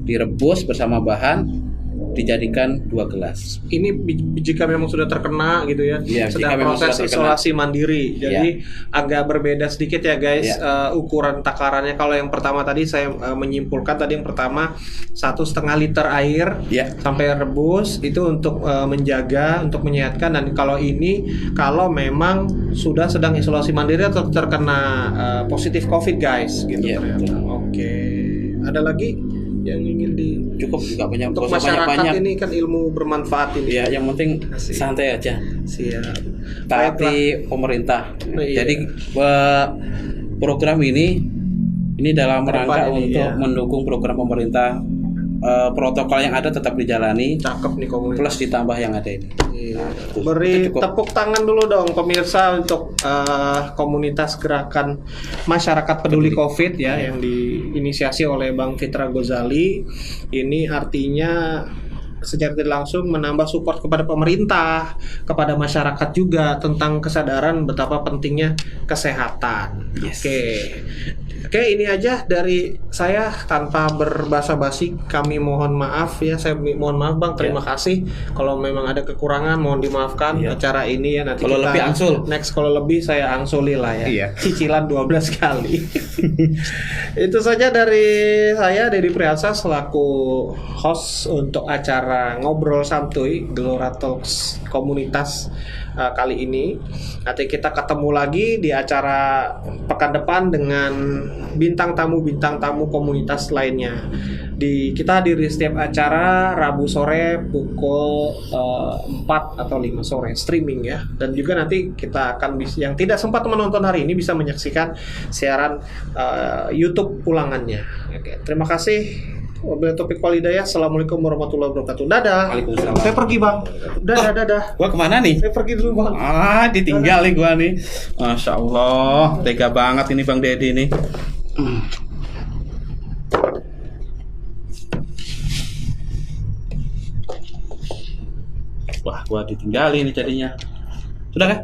[SPEAKER 2] direbus bersama bahan, dijadikan 2 gelas.
[SPEAKER 1] Ini jika memang sudah terkena gitu ya,
[SPEAKER 2] Iya, jika
[SPEAKER 1] sedang
[SPEAKER 2] memang
[SPEAKER 1] proses
[SPEAKER 2] sudah terkena.
[SPEAKER 1] isolasi mandiri. Jadi agak berbeda sedikit ya guys, ukuran takarannya. Kalau yang pertama tadi saya menyimpulkan tadi yang pertama 1,5 liter air sampai rebus itu untuk menjaga, untuk menyehatkan. Dan kalau ini kalau memang sudah sedang isolasi mandiri atau terkena positif COVID guys gitu.
[SPEAKER 2] Iya, betul.
[SPEAKER 1] Oke. Ada lagi yang ingin di
[SPEAKER 2] Cukup nggak banyak,
[SPEAKER 1] untuk
[SPEAKER 2] nggak usah
[SPEAKER 1] masyarakat
[SPEAKER 2] banyak-banyak.
[SPEAKER 1] ini kan ilmu bermanfaat ini.
[SPEAKER 2] Ya, yang penting
[SPEAKER 1] Asik.
[SPEAKER 2] santai aja.
[SPEAKER 1] Siap.
[SPEAKER 2] Taati pemerintah.
[SPEAKER 1] Iya.
[SPEAKER 2] Jadi program ini dalam
[SPEAKER 1] Kedepan
[SPEAKER 2] rangka
[SPEAKER 1] ini,
[SPEAKER 2] untuk
[SPEAKER 1] ya.
[SPEAKER 2] mendukung program pemerintah. Protokol yang ada tetap dijalani,
[SPEAKER 1] Cakep nih komunitas.
[SPEAKER 2] plus ditambah yang ada ini.
[SPEAKER 1] Iya.
[SPEAKER 2] itu
[SPEAKER 1] Beri
[SPEAKER 2] cukup.
[SPEAKER 1] tepuk tangan dulu dong pemirsa untuk komunitas gerakan masyarakat peduli COVID ya yang diinisiasi oleh Bang Fitra Ghazali. Ini artinya secara tidak langsung menambah support kepada pemerintah, kepada masyarakat juga tentang kesadaran betapa pentingnya kesehatan.
[SPEAKER 2] Yes.
[SPEAKER 1] Oke, ini aja dari saya tanpa berbasa-basi. Kami mohon maaf ya, saya mohon maaf Bang. Terima kasih. Kalau memang ada kekurangan mohon dimaafkan
[SPEAKER 2] Iya.
[SPEAKER 1] acara ini ya nanti
[SPEAKER 2] Kalau
[SPEAKER 1] kita
[SPEAKER 2] lebih angsul.
[SPEAKER 1] next kalau lebih saya angsuli lah ya.
[SPEAKER 2] Iya.
[SPEAKER 1] Cicilan 12 kali. Itu saja dari saya Dedi Priasa selaku host untuk acara Ngobrol Santuy Gelora Talks komunitas kali ini. Nanti kita ketemu lagi di acara pekan depan dengan bintang tamu komunitas lainnya. Kita hadiri setiap acara Rabu sore pukul 4 atau 5 sore streaming ya. Dan juga nanti kita akan yang tidak sempat menonton hari ini bisa menyaksikan siaran YouTube ulangannya. Oke, terima kasih. Wabillahi taufiq wal hidayah. Assalamualaikum warahmatullahi wabarakatuh. Dadah.
[SPEAKER 2] Waalaikumsalam.
[SPEAKER 1] Saya pergi Bang. Dadah.
[SPEAKER 2] Gua kemana nih?
[SPEAKER 1] Saya pergi dulu Bang.
[SPEAKER 2] Ditinggal nih gua nih. Masya Allah, tega banget ini Bang Dedi nih. Wah, gua ditinggalin nih jadinya. Sudah kan?